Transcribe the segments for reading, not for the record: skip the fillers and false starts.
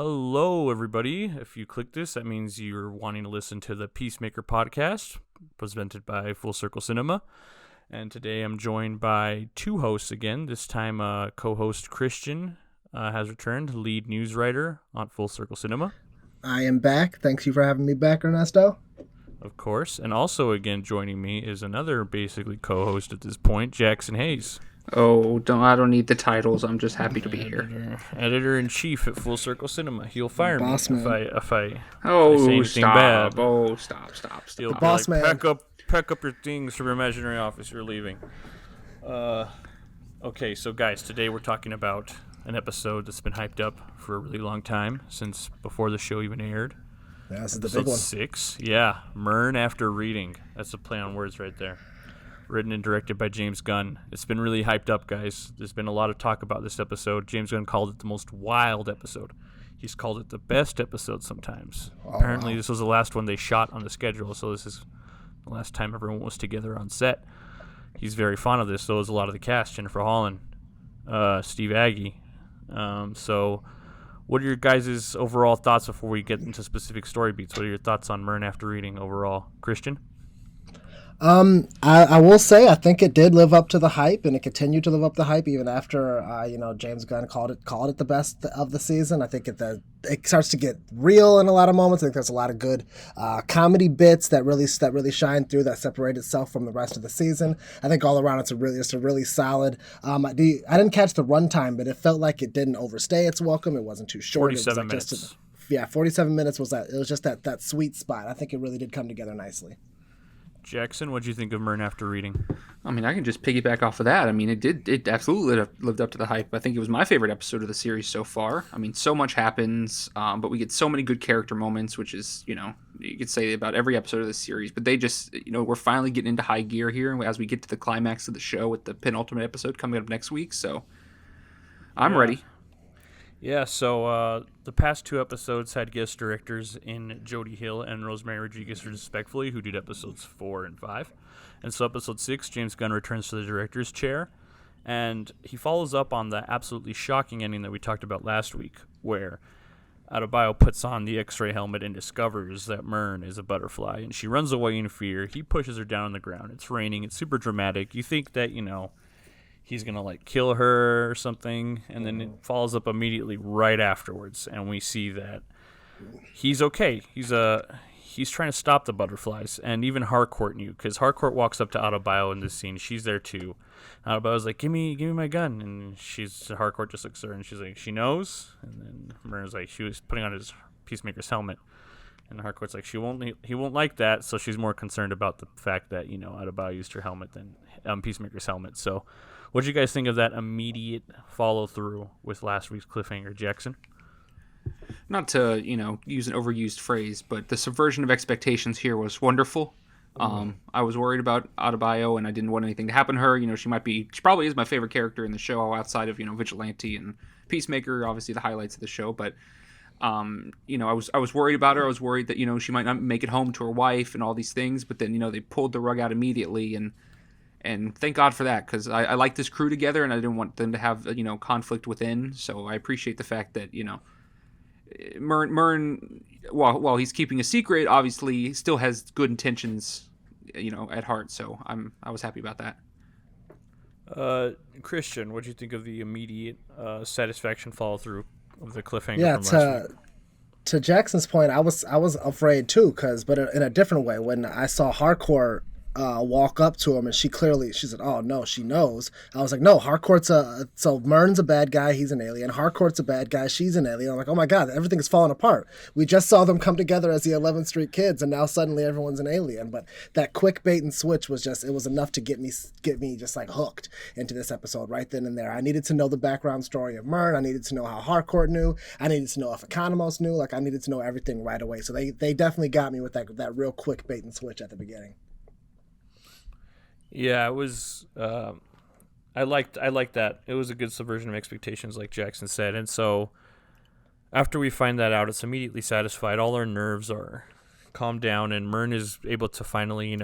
Hello, everybody. If you click this, that means you're wanting to listen to the Peacemaker podcast, presented by Full Circle Cinema. And today I'm joined by two hosts again. This time, co-host Christian has returned, lead news writer on Full Circle Cinema. I am back. Thanks you for having me back, Ernesto. Of course. And also, again, joining me is another basically co-host at this point, Jackson Hayes. Oh, I don't need the titles. I'm just happy to be here. Editor-in-chief at Full Circle Cinema. He'll fire me if I say anything bad. Oh, stop. He'll be boss like, man. pack up your things from your imaginary office. You're leaving. Okay, so guys, today we're talking about an episode that's been hyped up for a really long time, since before the show even aired. Yeah, this is the Episode big one. 6. Yeah, Murn after reading. That's a play on words right there. Written and directed by James Gunn. It's been really hyped up, guys. There's been a lot of talk about this episode. James Gunn called it the most wild episode. He's called it the best episode sometimes. Apparently, This was the last one they shot on the schedule, so this is the last time everyone was together on set. He's very fond of this. So is a lot of the cast. Jennifer Holland, Steve Agee. So what are your guys' overall thoughts before we get into specific story beats? What are your thoughts on Murn after reading overall? Christian? I will say I think it did live up to the hype, and it continued to live up to the hype even after James Gunn called it the best of the season. I think it starts to get real in a lot of moments. I think there's a lot of good comedy bits that really shine through, that separate itself from the rest of the season. I think all around it's just a really solid. I didn't catch the runtime, but it felt like it didn't overstay its welcome. It wasn't too short. 47 minutes. 47 minutes was that. It was just that sweet spot. I think it really did come together nicely. Jackson, what do you think of Murn after reading? I mean, I can just piggyback off of that. I mean, it absolutely lived up to the hype. I think it was my favorite episode of the series so far. I mean, so much happens, but we get so many good character moments, which is, you could say about every episode of the series. But they just, we're finally getting into high gear here as we get to the climax of the show with the penultimate episode coming up next week. So I'm ready. Yeah, so the past two episodes had guest directors in Jody Hill and Rosemary Rodriguez, respectively, who did episodes 4 and 5. And so episode 6, James Gunn returns to the director's chair, and he follows up on the absolutely shocking ending that we talked about last week, where Adebayo puts on the X-ray helmet and discovers that Murn is a butterfly, and she runs away in fear. He pushes her down on the ground. It's raining. It's super dramatic. You think that, he's going to kill her or something, and then it follows up immediately right afterwards, and we see that he's okay. He's trying to stop the butterflies, and even Harcourt knew, because Harcourt walks up to Adebayo in this scene. She's there too. Adebayo's like, give me my gun, and Harcourt just looks at her, and she's like, she knows? And then Murn's like, she was putting on his Peacemaker's helmet, and Harcourt's like, he won't like that, so she's more concerned about the fact that, Adebayo used her helmet than Peacemaker's helmet. So what did you guys think of that immediate follow-through with last week's cliffhanger, Jackson? Not to, use an overused phrase, but the subversion of expectations here was wonderful. I was worried about Adebayo, and I didn't want anything to happen to her. She probably is my favorite character in the show outside of, Vigilante and Peacemaker, obviously the highlights of the show. But, I was worried about her. I was worried that, she might not make it home to her wife and all these things. But then, they pulled the rug out immediately, and thank God for that, because I like this crew together, and I didn't want them to have, conflict within. So I appreciate the fact that, Murn, while he's keeping a secret, obviously still has good intentions, at heart. So I was happy about that. Christian, what do you think of the immediate satisfaction follow through of the cliffhanger? Yeah, from last week? To Jackson's point, I was afraid too, but in a different way. When I saw Harcourt walk up to him, and she said, oh no, she knows. I was like, no, Harcourt's so Murn's a bad guy, he's an alien. Harcourt's a bad guy, she's an alien. I'm like, oh my God, everything is falling apart. We just saw them come together as the 11th Street Kids, and now suddenly everyone's an alien. But that quick bait and switch was enough to get me just hooked into this episode right then and there. I needed to know the background story of Murn. I needed to know how Harcourt knew. I needed to know if Economos knew. I needed to know everything right away. So they definitely got me with that real quick bait and switch at the beginning. Yeah, it was. I liked that. It was a good subversion of expectations, like Jackson said. And so, after we find that out, it's immediately satisfied. All our nerves are calmed down, and Murn is able to finally,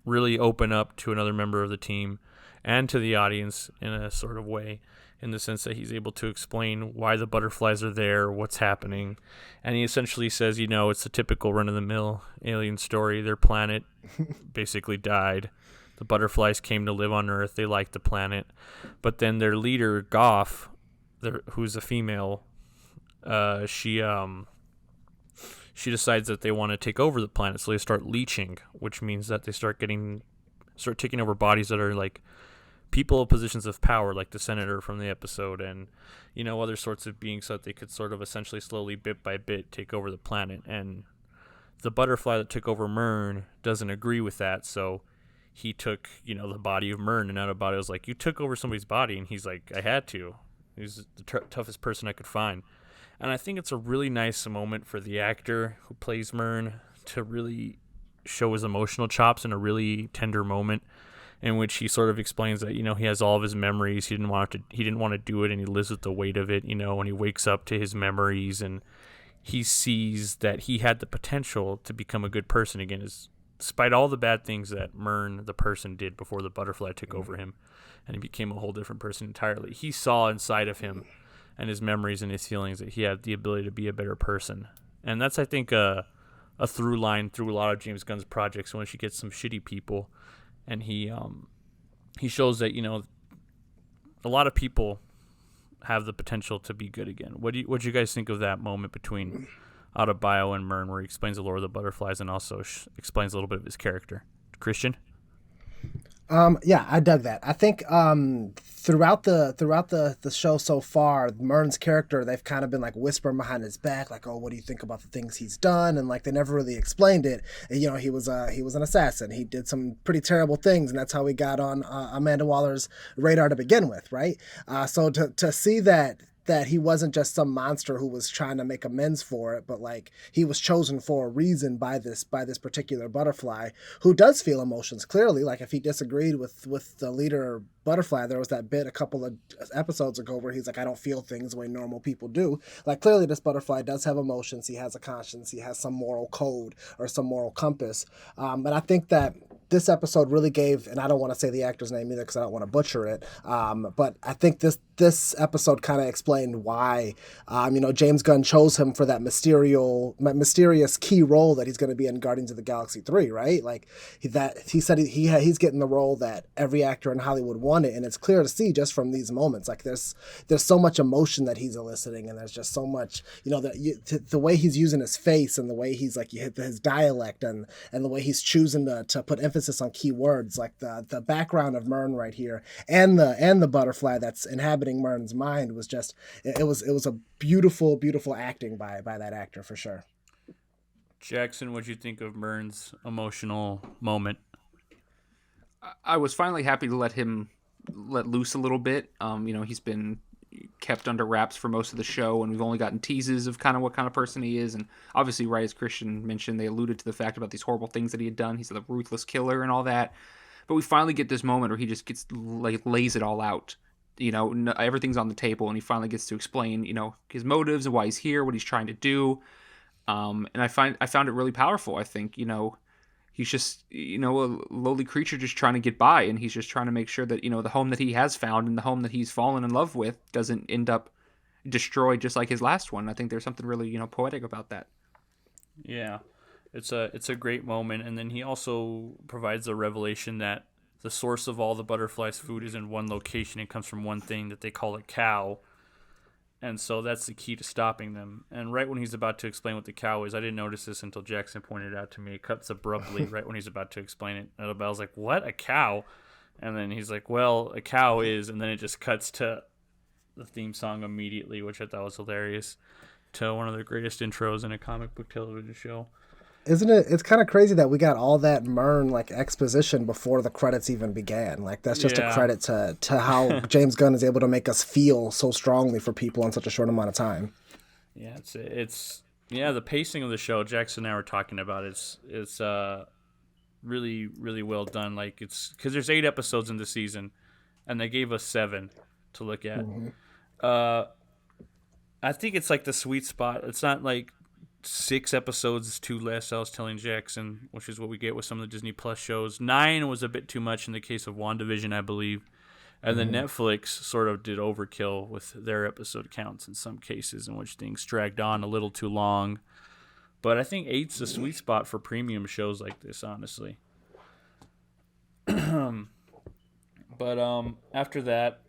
really open up to another member of the team and to the audience in a sort of way. in the sense that he's able to explain why the butterflies are there, what's happening. And he essentially says, it's a typical run-of-the-mill alien story. Their planet basically died. The butterflies came to live on Earth. They liked the planet. But then their leader, Goff, who's a female, she decides that they want to take over the planet. So they start leeching, which means that they start taking over bodies that are like people in positions of power, like the senator from the episode, and other sorts of beings, so that they could sort of essentially slowly, bit by bit, take over the planet. And the butterfly that took over Murn doesn't agree with that, so he took the body of Murn, and Adebayo was like, "You took over somebody's body," and he's like, "I had to." He was the toughest person I could find. And I think it's a really nice moment for the actor who plays Murn to really show his emotional chops in a really tender moment, in which he sort of explains that he has all of his memories. He didn't want to do it, and he lives with the weight of it. When he wakes up to his memories, and he sees that he had the potential to become a good person again, despite all the bad things that Murn, the person, did before the butterfly took over him, and he became a whole different person entirely. He saw inside of him and his memories and his feelings that he had the ability to be a better person, and that's, I think, a through line through a lot of James Gunn's projects. When she gets some shitty people, and he shows that a lot of people have the potential to be good again. What do you guys think of that moment between Adebayo and Murn, where he explains the lore of the butterflies and also explains a little bit of his character? Christian? Yeah, I dug that. I think throughout the show so far, Murn's character, they've kind of been like whispering behind his back, like, "Oh, what do you think about the things he's done?" And like they never really explained it. And, he was an assassin. He did some pretty terrible things, and that's how he got on Amanda Waller's radar to begin with, right? So to see that he wasn't just some monster who was trying to make amends for it, but like he was chosen for a reason by this particular butterfly who does feel emotions clearly. Like if he disagreed with the leader butterfly, there was that bit a couple of episodes ago where he's like, "I don't feel things the way normal people do." Like clearly this butterfly does have emotions. He has a conscience. He has some moral code or some moral compass. And I think that this episode really gave, and I don't want to say the actor's name either because I don't want to butcher it, but I think this episode kind of explained why, James Gunn chose him for that mysterious key role that he's going to be in Guardians of the Galaxy 3, right? Like he said he's getting the role that every actor in Hollywood wanted, and it's clear to see just from these moments. Like there's so much emotion that he's eliciting, and there's just so much, the way he's using his face and the way he's like his dialect and the way he's choosing to put emphasis on key words, like the background of Murn right here and the butterfly that's inhabiting Murn's mind was just it was a beautiful acting by that actor for sure. Jackson, what'd you think of Murn's emotional moment? I was finally happy to let him let loose a little bit. He's been kept under wraps for most of the show, and we've only gotten teases of kind of what kind of person he is. And obviously, right as Christian mentioned, they alluded to the fact about these horrible things that he had done. He's a ruthless killer and all that. But we finally get this moment where he just lays it all out. Everything's on the table, and he finally gets to explain, his motives and why he's here, what he's trying to do. And I found it really powerful. I think, he's just, a lowly creature just trying to get by, and he's just trying to make sure that, the home that he has found and the home that he's fallen in love with doesn't end up destroyed just like his last one. I think there's something really, poetic about that. Yeah, it's a great moment. And then he also provides a revelation that the source of all the butterflies' food is in one location. It comes from one thing that they call a cow. And so that's the key to stopping them. And right when he's about to explain what the cow is, I didn't notice this until Jackson pointed it out to me. It cuts abruptly right when he's about to explain it. And Adebayo's like, "What? A cow?" And then he's like, "Well, a cow is," and then it just cuts to the theme song immediately, which I thought was hilarious, to one of the greatest intros in a comic book television show. Isn't it? It's kind of crazy that we got all that Murn exposition before the credits even began. Like that's just a credit to how James Gunn is able to make us feel so strongly for people in such a short amount of time. Yeah, it's the pacing of the show. Jackson and I were talking about it's really, really well done. Like it's because there's 8 episodes in the season, and they gave us 7 to look at. Mm-hmm. I think it's like the sweet spot. It's not like 6 episodes is too less, I was telling Jackson, which is what we get with some of the Disney Plus shows. 9 was a bit too much in the case of WandaVision, I believe. And then Netflix sort of did overkill with their episode counts in some cases, in which things dragged on a little too long. But I think 8's the sweet spot for premium shows like this, honestly. But after that,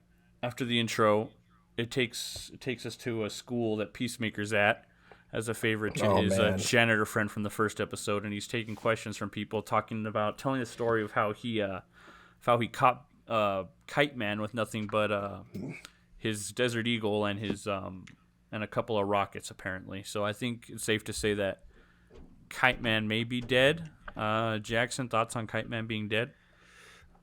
after the intro, it takes us to a school that Peacemaker's at as a favorite to his janitor friend from the first episode, and he's taking questions from people, telling the story of how he caught Kite Man with nothing but his Desert Eagle and his and a couple of rockets apparently. So I think it's safe to say that Kite Man may be dead. Jackson, thoughts on Kite Man being dead?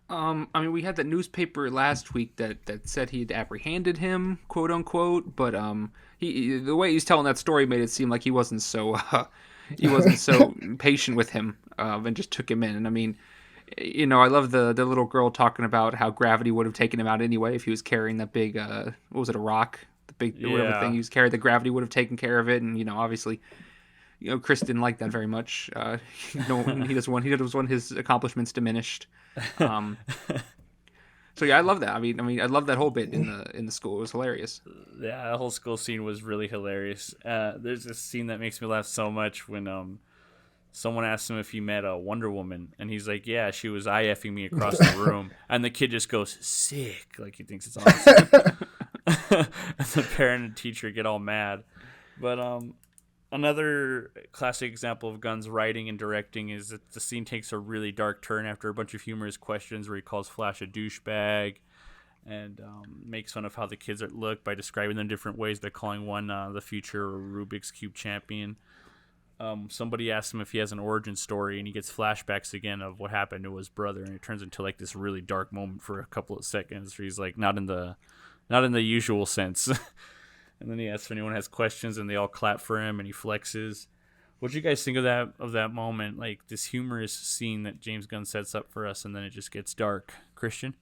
I mean, we had that newspaper last week that said he had apprehended him, quote unquote. But the way he's telling that story made it seem like he wasn't so patient with him, and just took him in. And I mean, I love the little girl talking about how gravity would have taken him out anyway if he was carrying that big what was it, a rock, the big whatever thing he was carrying. The gravity would have taken care of it, and obviously. Chris didn't like that very much. He doesn't want his accomplishments diminished. So yeah, I love that. I mean, I love that whole bit in the school. It was hilarious. Yeah, the whole school scene was really hilarious. There's this scene that makes me laugh so much when someone asks him if he met a Wonder Woman, and he's like, "Yeah, she was IFing me across the room," and the kid just goes, "Sick," like he thinks it's awesome. And the parent and teacher get all mad, but another classic example of Gunn's writing and directing is that the scene takes a really dark turn after a bunch of humorous questions where he calls Flash a douchebag and makes fun of how the kids look by describing them different ways by calling one the future Rubik's Cube champion. Somebody asks him if he has an origin story, and he gets flashbacks again of what happened to his brother, and it turns into like this really dark moment for a couple of seconds where he's like, not in the usual sense. And then he asks if anyone has questions, and they all clap for him, and he flexes. What do you guys think of that moment? Like this humorous scene that James Gunn sets up for us, and then it just gets dark. Christian?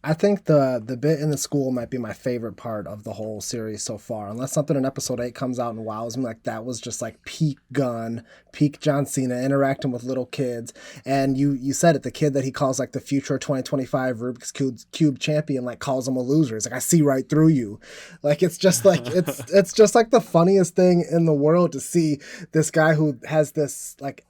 I think the bit in the school might be my favorite part of the whole series so far. Unless something in episode 8 comes out and wows me, like that was just like peak Gunn, peak John Cena interacting with little kids. And you said it, the kid that he calls like the future 2025 Rubik's Cube champion, like calls him a loser. It's like, I see right through you. Like it's just like it's just like the funniest thing in the world to see this guy who has this like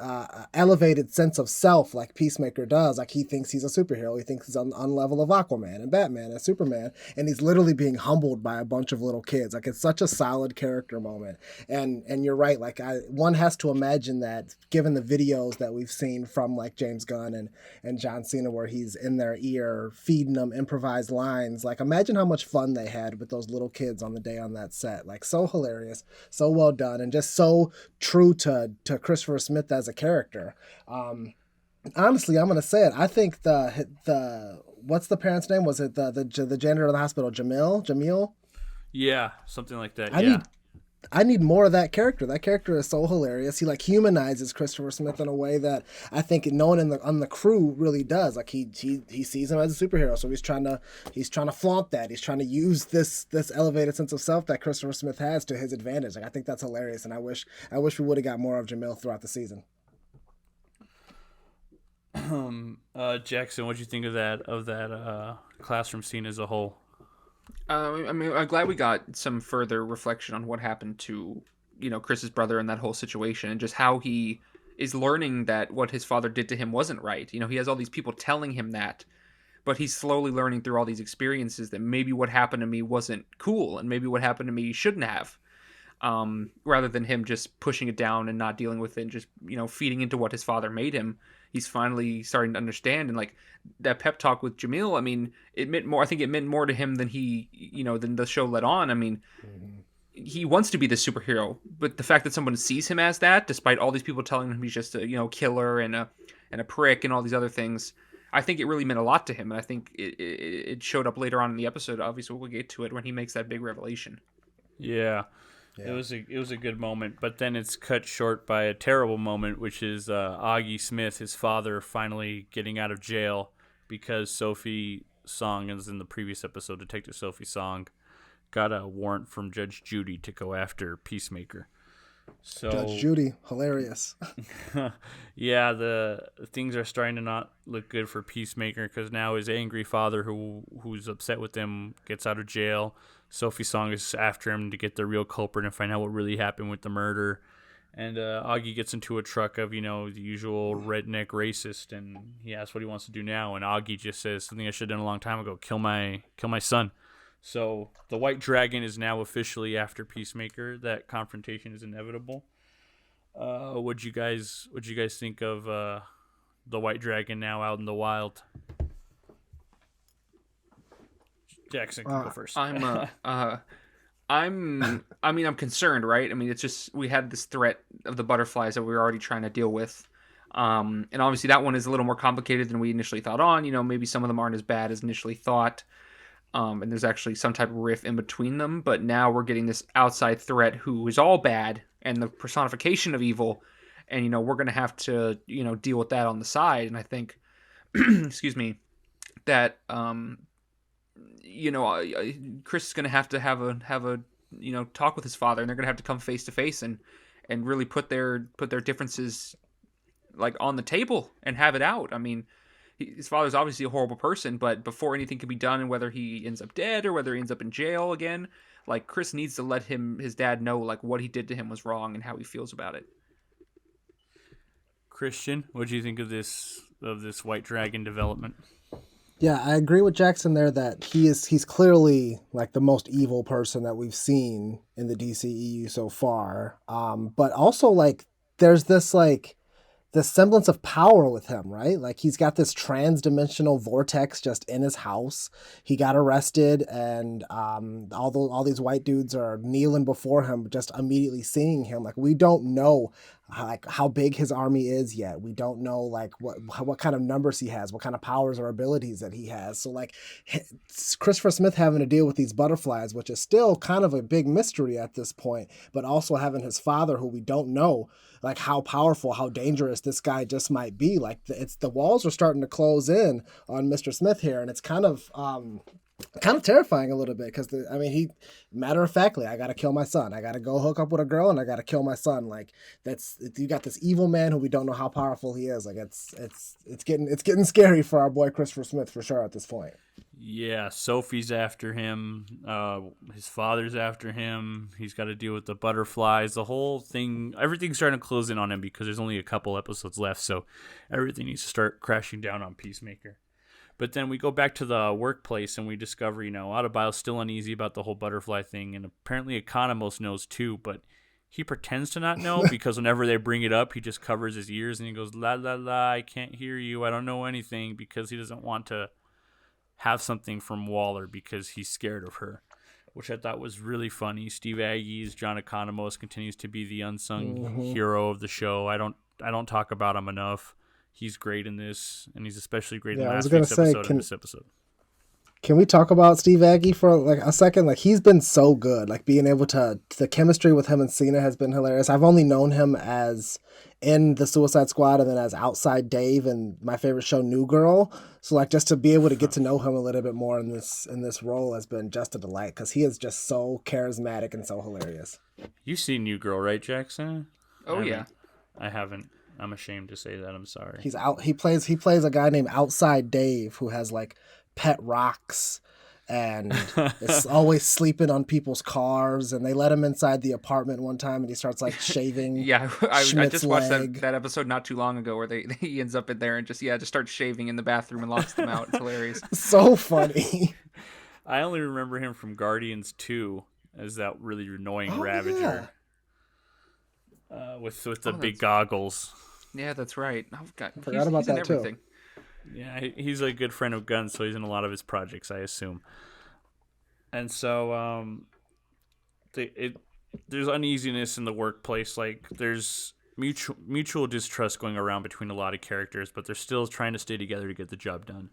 elevated sense of self like Peacemaker does. Like he thinks he's a superhero. He thinks he's on level of Aquaman and Batman and Superman, and he's literally being humbled by a bunch of little kids. Like it's such a solid character moment. And you're right, like one has to imagine that given the videos that we've seen from like James Gunn and John Cena where he's in their ear feeding them improvised lines, like imagine how much fun they had with those little kids on the day on that set. Like so hilarious, so well done, and just so true to Christopher Smith as a character. Honestly, I'm gonna say it. I think the what's the parent's name? Was it the janitor of the hospital, Jamil? Yeah, something like that. I need more of that character. That character is so hilarious. He like humanizes Christopher Smith in a way that I think no one on the crew really does. Like he sees him as a superhero, so he's trying to flaunt that. He's trying to use this elevated sense of self that Christopher Smith has to his advantage. Like I think that's hilarious, and I wish we would have got more of Jamil throughout the season. Jackson, what do you think of that classroom scene as a whole? I mean, I'm glad we got some further reflection on what happened to, Chris's brother and that whole situation, and just how he is learning that what his father did to him wasn't right. He has all these people telling him that, but he's slowly learning through all these experiences that maybe what happened to me wasn't cool, and maybe what happened to me shouldn't have. Rather than him just pushing it down and not dealing with it, and just, feeding into what his father made him. He's finally starting to understand, and like that pep talk with Jamil, I mean, it meant more. I think it meant more to him than than the show let on. I mean, he wants to be the superhero, but the fact that someone sees him as that, despite all these people telling him he's just a killer and a prick and all these other things, I think it really meant a lot to him, and I think it showed up later on in the episode. Obviously, we'll get to it when he makes that big revelation. Yeah. It was a good moment, but then it's cut short by a terrible moment, which is Agee Smith, his father, finally getting out of jail because Sophie Song, as in the previous episode, Detective Sophie Song, got a warrant from Judge Judy to go after Peacemaker. Judge So Judy, hilarious. yeah, the things are starting to not look good for Peacemaker because now his angry father, who's upset with him, gets out of jail. Sophie Song is after him to get the real culprit and find out what really happened with the murder. And Agee gets into a truck of, the usual redneck racist, and he asks what he wants to do now. And Agee just says something I should have done a long time ago: kill my son. So the White Dragon is now officially after Peacemaker. That confrontation is inevitable. What'd you guys think of the White Dragon now out in the wild? Jackson can go first. I'm concerned, right? I mean, it's just we had this threat of the butterflies that we were already trying to deal with. And obviously that one is a little more complicated than we initially thought on. Maybe some of them aren't as bad as initially thought. And there's actually some type of riff in between them. But now we're getting this outside threat who is all bad and the personification of evil. And, we're going to have to, deal with that on the side. And I think, excuse me, that, Chris is going to have a talk with his father, and they're going to have to come face to face and really put their differences like on the table and have it out. I mean, his father's obviously a horrible person, but before anything can be done, and whether he ends up dead or whether he ends up in jail again, like Chris needs to let his dad know like what he did to him was wrong and how he feels about it. Christian, what do you think of this White Dragon development? Yeah, I agree with Jackson there that he's clearly like the most evil person that we've seen in the DCEU so far. But also like there's this like the semblance of power with him, right? Like he's got this trans-dimensional vortex just in his house. He got arrested, and all these white dudes are kneeling before him, just immediately seeing him. Like we don't know how big his army is yet. We don't know like what kind of numbers he has, what kind of powers or abilities that he has. So like Christopher Smith having to deal with these butterflies, which is still kind of a big mystery at this point, but also having his father, who we don't know like how powerful, how dangerous this guy just might be. Like the walls are starting to close in on Mr. Smith here, and it's kind of terrifying a little bit because he matter of factly, I gotta kill my son. I gotta go hook up with a girl, and I gotta kill my son. Like you got this evil man who we don't know how powerful he is. Like it's getting scary for our boy Christopher Smith for sure at this point. Yeah, Sophie's after him. His father's after him. He's got to deal with the butterflies. The whole thing, everything's starting to close in on him because there's only a couple episodes left, so everything needs to start crashing down on Peacemaker. But then we go back to the workplace and we discover, Adebayo's still uneasy about the whole butterfly thing, and apparently Economos knows too, but he pretends to not know because whenever they bring it up, he just covers his ears and he goes, la, la, la, I can't hear you, I don't know anything, because he doesn't want to have something from Waller because he's scared of her, which I thought was really funny. Steve Agee's John Economos continues to be the unsung hero of the show. I don't talk about him enough. He's great in this, and he's especially great in last week's episode and this episode. Can we talk about Steve Agee for like a second? Like he's been so good. Like being able to the chemistry with him and Cena has been hilarious. I've only known him as in the Suicide Squad and then as Outside Dave and my favorite show New Girl. So like just to be able to get to know him a little bit more in this role has been just a delight because he is just so charismatic and so hilarious. You've seen New Girl, right, Jackson? Oh yeah. I haven't. I'm ashamed to say that. I'm sorry. He plays a guy named Outside Dave who has like pet rocks and is always sleeping on people's cars, and they let him inside the apartment one time and he starts like shaving. Yeah, I just watched leg. that episode not too long ago where he ends up in there and just starts shaving in the bathroom and locks them out. It's hilarious. So funny. I only remember him from Guardians 2 as that really annoying Ravager. Yeah. With the big goggles. Yeah, that's right. Oh God, I forgot about that everything. too. Yeah, he's a good friend of Gunn, so he's in a lot of his projects, I assume. And so, there's uneasiness in the workplace. Like there's mutual distrust going around between a lot of characters, but they're still trying to stay together to get the job done.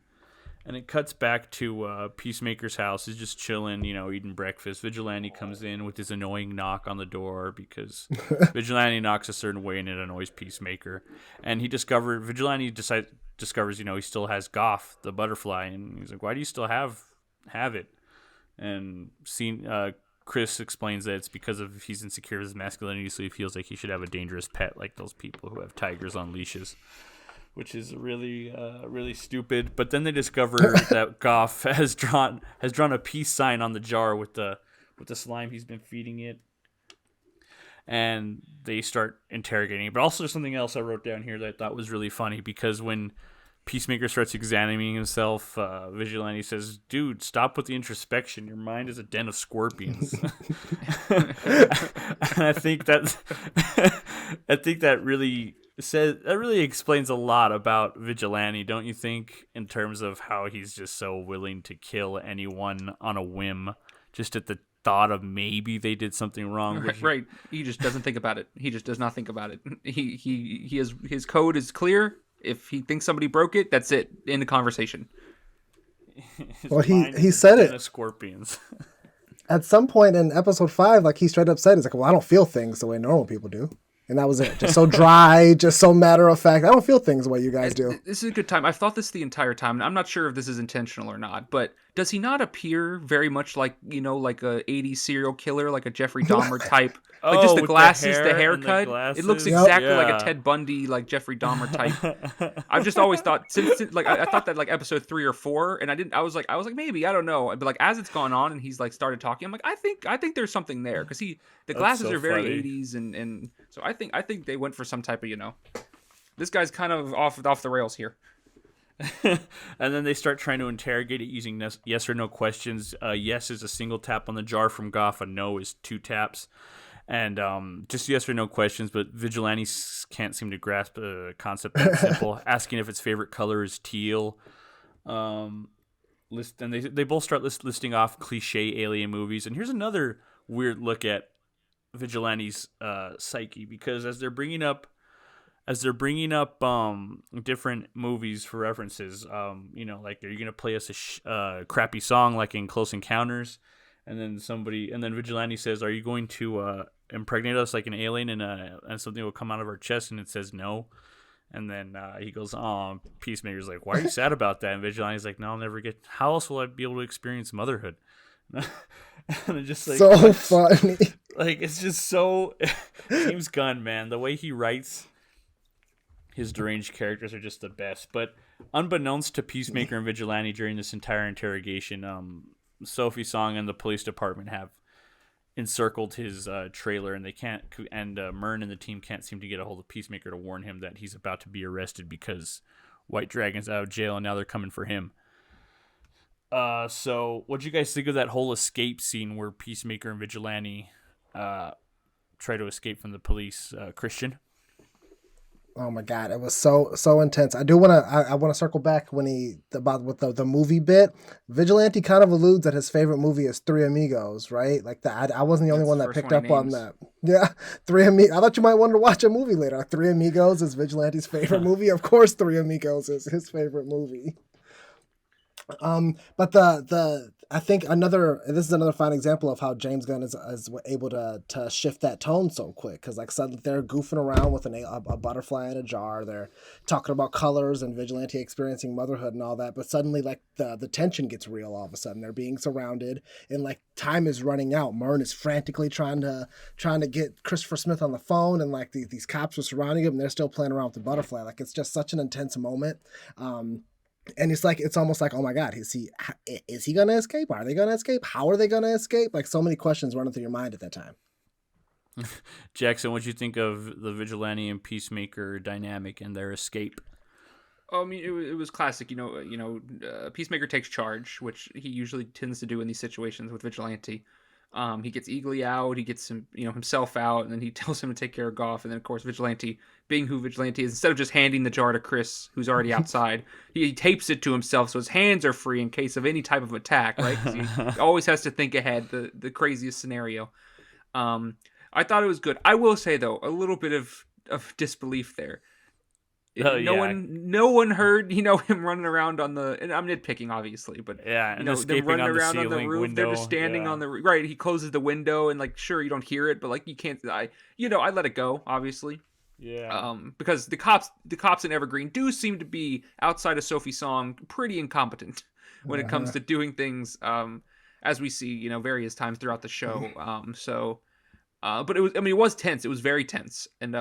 And it cuts back to Peacemaker's house. He's just chilling, eating breakfast. Vigilante comes in with his annoying knock on the door because Vigilante knocks a certain way and it annoys Peacemaker. And Vigilante discovers, he still has Goff, the butterfly. And he's like, why do you still have it? And Chris explains that it's because of he's insecure with his masculinity, so he feels like he should have a dangerous pet like those people who have tigers on leashes, which is really really stupid. But then they discover that Goff has drawn a peace sign on the jar with the slime he's been feeding it, and they start interrogating it. But also there's something else I wrote down here that I thought was really funny, because when Peacemaker starts examining himself, Vigilante says, "Dude, stop with the introspection. Your mind is a den of scorpions." And I think that really explains a lot about Vigilante, don't you think? In terms of how he's just so willing to kill anyone on a whim, just at the thought of maybe they did something wrong. Right. He just doesn't think about it. He just does not think about it. His code is clear. If he thinks somebody broke it, that's it. End the conversation. Well, he said it. Scorpions. At some point in episode 5, like, he straight up said, he's like, well, I don't feel things the way normal people do. And that was it. Just so dry, just so matter of fact. I don't feel things the way you guys do. This is a good time. I've thought this the entire time, and I'm not sure if this is intentional or not, but does he not appear very much like, like a 80s serial killer, like a Jeffrey Dahmer type? Like, just the glasses, the haircut. It looks exactly like a Ted Bundy, like Jeffrey Dahmer type. I've just always thought, since like I thought that like episode 3 or 4, and I was like maybe, I don't know, but like as it's gone on and he's like started talking, I'm like I think there's something there, because the glasses are very funny. 80s, and so I think they went for some type of this guy's kind of off the rails here. And then they start trying to interrogate it using yes or no questions. Yes is a single tap on the jar from Goff. A no is 2 taps. And just yes or no questions, but Vigilante can't seem to grasp a concept that simple. Asking if its favorite color is teal. And they both start listing off cliche alien movies. And here's another weird look at Vigilante's psyche, because as they're bringing up different movies for references, like, are you gonna play us a crappy song like in Close Encounters? And then Vigilante says, "Are you going to impregnate us like an alien and something will come out of our chest?" And it says no. And then he goes, "Oh," Peacemaker's like, "Why are you sad about that?" And Vigilante's like, "No, I'll never get. How else will I be able to experience motherhood?" And it's just like so funny. Like, it's just so James Gunn, man. The way he writes his deranged characters are just the best. But unbeknownst to Peacemaker and Vigilante during this entire interrogation, Sophie Song and the police department have encircled his trailer, and Murn and the team can't seem to get a hold of Peacemaker to warn him that he's about to be arrested because White Dragon's out of jail and now they're coming for him. So what'd you guys think of that whole escape scene where Peacemaker and Vigilante try to escape from the police? Christian? Oh my God, it was so intense. I want to circle back with the movie bit. Vigilante kind of alludes that his favorite movie is Three Amigos, right? Like that. I wasn't the only one that picked up on that. Yeah, Three Amigos. I thought you might want to watch a movie later. Three Amigos is Vigilante's favorite movie. Of course, Three Amigos is his favorite movie. But I think this is another fine example of how James Gunn is able to shift that tone so quick, because like suddenly they're goofing around with a butterfly in a jar, they're talking about colors and Vigilante experiencing motherhood and all that, but suddenly like the tension gets real all of a sudden. They're being surrounded and like time is running out. Murn is frantically trying to get Christopher Smith on the phone, and like these cops are surrounding him and they're still playing around with the butterfly. Like, it's just such an intense moment. And it's almost like, oh my God, is he going to escape? Are they going to escape? How are they going to escape? Like, so many questions running through your mind at that time. Jackson, what'd you think of the Vigilante and Peacemaker dynamic and their escape? I mean, it was classic. Peacemaker takes charge, which he usually tends to do in these situations with Vigilante. He gets Eagly out, he gets himself out, and then he tells him to take care of Goff. And then, of course, Vigilante, being who Vigilante is, instead of just handing the jar to Chris, who's already outside, he tapes it to himself so his hands are free in case of any type of attack, right? 'Cause he always has to think ahead, the craziest scenario. I thought it was good. I will say, though, a little bit of disbelief there. No one heard, him running around on the, and I'm nitpicking obviously, but and them running on around on the roof. window. They're just standing on the right. He closes the window and like, sure, you don't hear it, but like you can't. I let it go, obviously. Yeah. Because the cops in Evergreen do seem to be, outside of Sophie Song, pretty incompetent when it comes to doing things. as we see, various times throughout the show. But it was tense. It was very tense. And,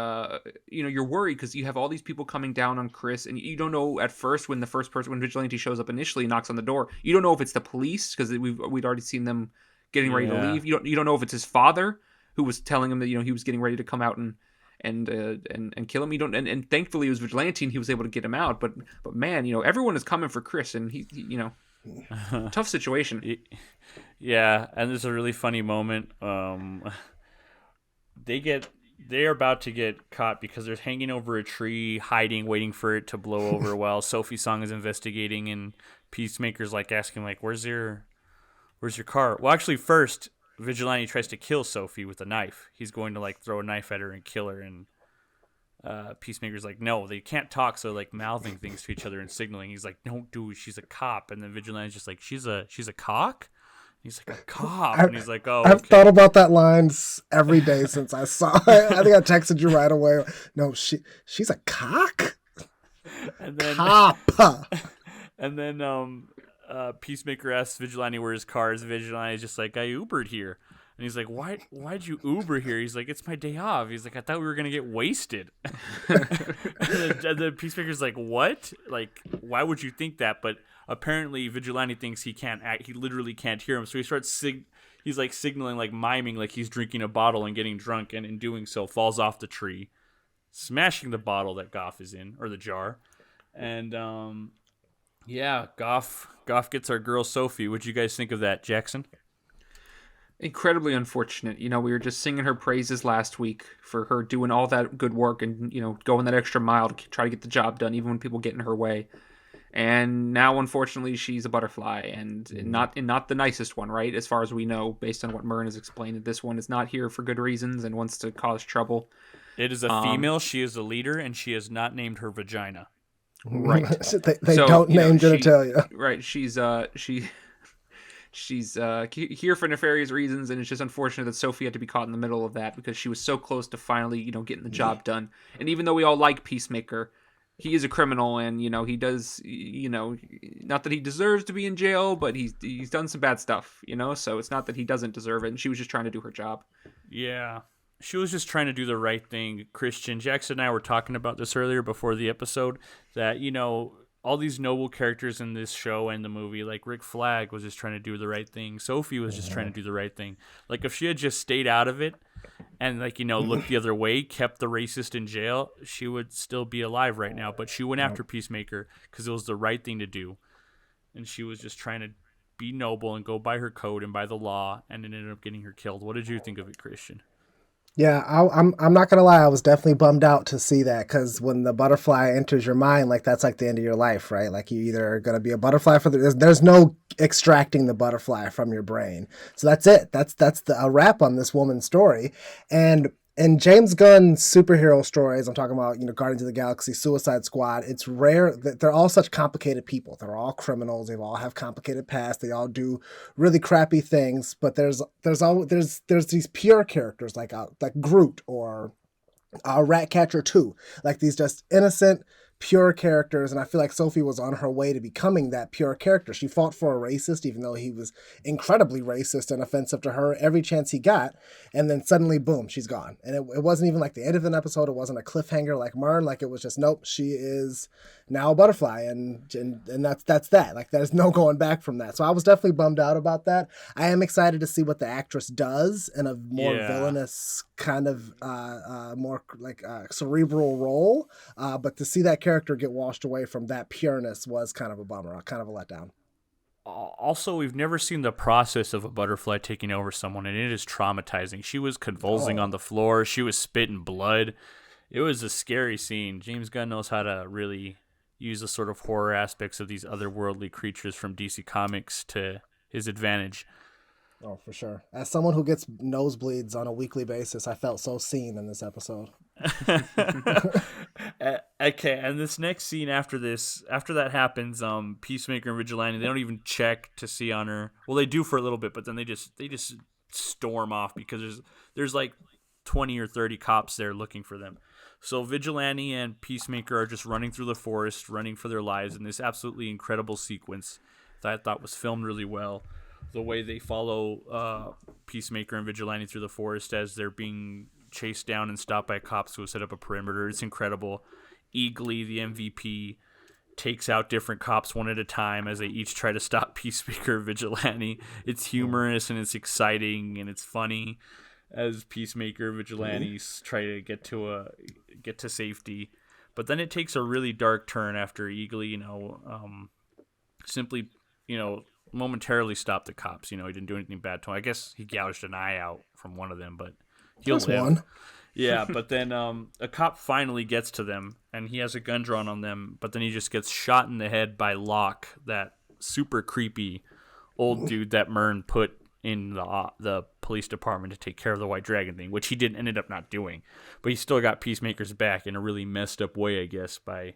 you're worried because you have all these people coming down on Chris, and you don't know at first when when Vigilante shows up initially and knocks on the door, you don't know if it's the police because we'd already seen them getting ready to leave. You don't know if it's his father who was telling him that, he was getting ready to come out and kill him. You don't, and thankfully it was Vigilante and he was able to get him out. But man, everyone is coming for Chris, and he tough situation. Yeah, and there's a really funny moment. They're about to get caught because they're hanging over a tree, hiding, waiting for it to blow over while Sophie Song is investigating, and Peacemaker's like asking like, where's your car? Well, actually, first Vigilante tries to kill Sophie with a knife. He's going to like throw a knife at her and kill her, and Peacemaker's like, no, they can't talk, so like mouthing things to each other and signaling. He's like, don't do it, she's a cop. And then Vigilante's just like, she's a cock? He's like, a cop. And he's like, oh, I've okay. thought about that line every day since I saw it. I think I texted you right away. No, she's a cock? And then Cop. And then Peacemaker asks Vigilante where his car is. Vigilante's just like, I Ubered here. And he's like, why'd you Uber here? He's like, it's my day off. He's like, I thought we were going to get wasted. and then Peacemaker's like, what? Like, why would you think that? But apparently Vigilante thinks he can't act. He literally can't hear him. So he starts he's like signaling, like miming like he's drinking a bottle and getting drunk. And in doing so, falls off the tree, smashing the bottle that Goff is in, or the jar. And yeah, Goff gets our girl Sophie. What'd you guys think of that, Jackson? Incredibly unfortunate. We were just singing her praises last week for her doing all that good work and, going that extra mile to try to get the job done, even when people get in her way. And now, unfortunately, she's a butterfly, and not the nicest one, right? As far as we know, based on what Murn has explained, this one is not here for good reasons and wants to cause trouble. It is a female. She is a leader, and she has not named her vagina. Right. they don't name genitalia. Right. She's here for nefarious reasons, and it's just unfortunate that Sophie had to be caught in the middle of that because she was so close to finally, getting the job done. And even though we all like Peacemaker, he is a criminal, and he does, not that he deserves to be in jail, but he's done some bad stuff, So it's not that he doesn't deserve it, and she was just trying to do her job. Yeah. She was just trying to do the right thing. Christian, Jackson and I were talking about this earlier before the episode, that, all these noble characters in this show and the movie, like Rick Flag was just trying to do the right thing. Sophie was just trying to do the right thing. Like if she had just stayed out of it and looked the other way, kept the racist in jail, she would still be alive right now. But she went after Peacemaker because it was the right thing to do. And she was just trying to be noble and go by her code and by the law, and it ended up getting her killed. What did you think of it, Christian? Yeah, I'm not gonna lie. I was definitely bummed out to see that, because when the butterfly enters your mind, like that's like the end of your life, right? Like you either are gonna be a butterfly there's no extracting the butterfly from your brain. So that's it. That's a wrap on this woman's story. And in James Gunn's superhero stories, I'm talking about, Guardians of the Galaxy, Suicide Squad, it's rare that they're all such complicated people. They're all criminals. They all have complicated pasts. They all do really crappy things. But there's these pure characters like Groot or Ratcatcher 2, like these just innocent, pure characters. And I feel like Sophie was on her way to becoming that pure character. She fought for a racist, even though he was incredibly racist and offensive to her every chance he got. And then suddenly, boom, she's gone. And it wasn't even like the end of an episode. It wasn't a cliffhanger like Murn. Like it was just, nope, she is now a butterfly. And that's that. Like there's no going back from that. So I was definitely bummed out about that. I am excited to see what the actress does in a more villainous kind of more like cerebral role. But to see that character get washed away from that pureness was kind of a bummer, kind of a letdown. Also, we've never seen the process of a butterfly taking over someone, and it is traumatizing. She was convulsing on the floor. She was spitting blood. It was a scary scene. James Gunn knows how to really use the sort of horror aspects of these otherworldly creatures from DC Comics to his advantage. Oh, for sure. As someone who gets nosebleeds on a weekly basis, I felt so seen in this episode. Okay, and this next scene after that happens, Peacemaker and Vigilante, they don't even check to see on her. Well, they do for a little bit, but then they just storm off because there's like 20 or 30 cops there looking for them. So Vigilante and Peacemaker are just running through the forest, running for their lives in this absolutely incredible sequence that I thought was filmed really well. the way they follow Peacemaker and Vigilante through the forest as they're being chased down and stopped by cops who have set up a perimeter. It's incredible. Agee, the MVP, takes out different cops one at a time as they each try to stop Peacemaker and Vigilante. It's humorous and it's exciting and it's funny as Peacemaker and Vigilantes try to get to safety. But then it takes a really dark turn after Agee, simply, momentarily stopped the cops. He didn't do anything bad to him. I guess he gouged an eye out from one of them, but he'll live. One. Yeah, but then a cop finally gets to them, and he has a gun drawn on them, but then he just gets shot in the head by Locke, that super creepy old dude that Murn put in the police department to take care of the White Dragon thing, which he ended up not doing. But he still got Peacemaker's back in a really messed up way, I guess, by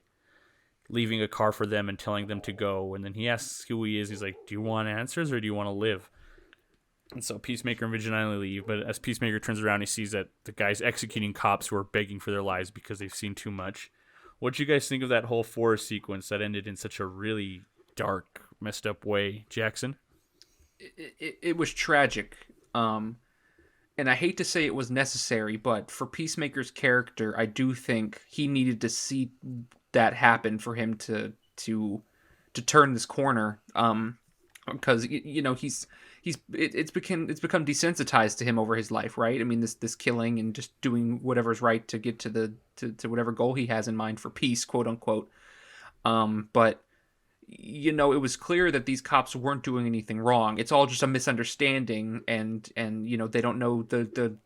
leaving a car for them and telling them to go. And then he asks who he is. He's like, do you want answers or do you want to live? And so Peacemaker and Vigilante leave, but as Peacemaker turns around, he sees that the guy's executing cops who are begging for their lives because they've seen too much. What'd you guys think of that whole forest sequence that ended in such a really dark, messed up way, Jackson? It was tragic. And I hate to say it was necessary, but for Peacemaker's character, I do think he needed to see that happen for him to turn this corner. Because it's become desensitized to him over his life, right? I mean, this killing and just doing whatever's right to get to whatever goal he has in mind for peace, quote unquote. But it was clear that these cops weren't doing anything wrong. It's all just a misunderstanding, and they don't know the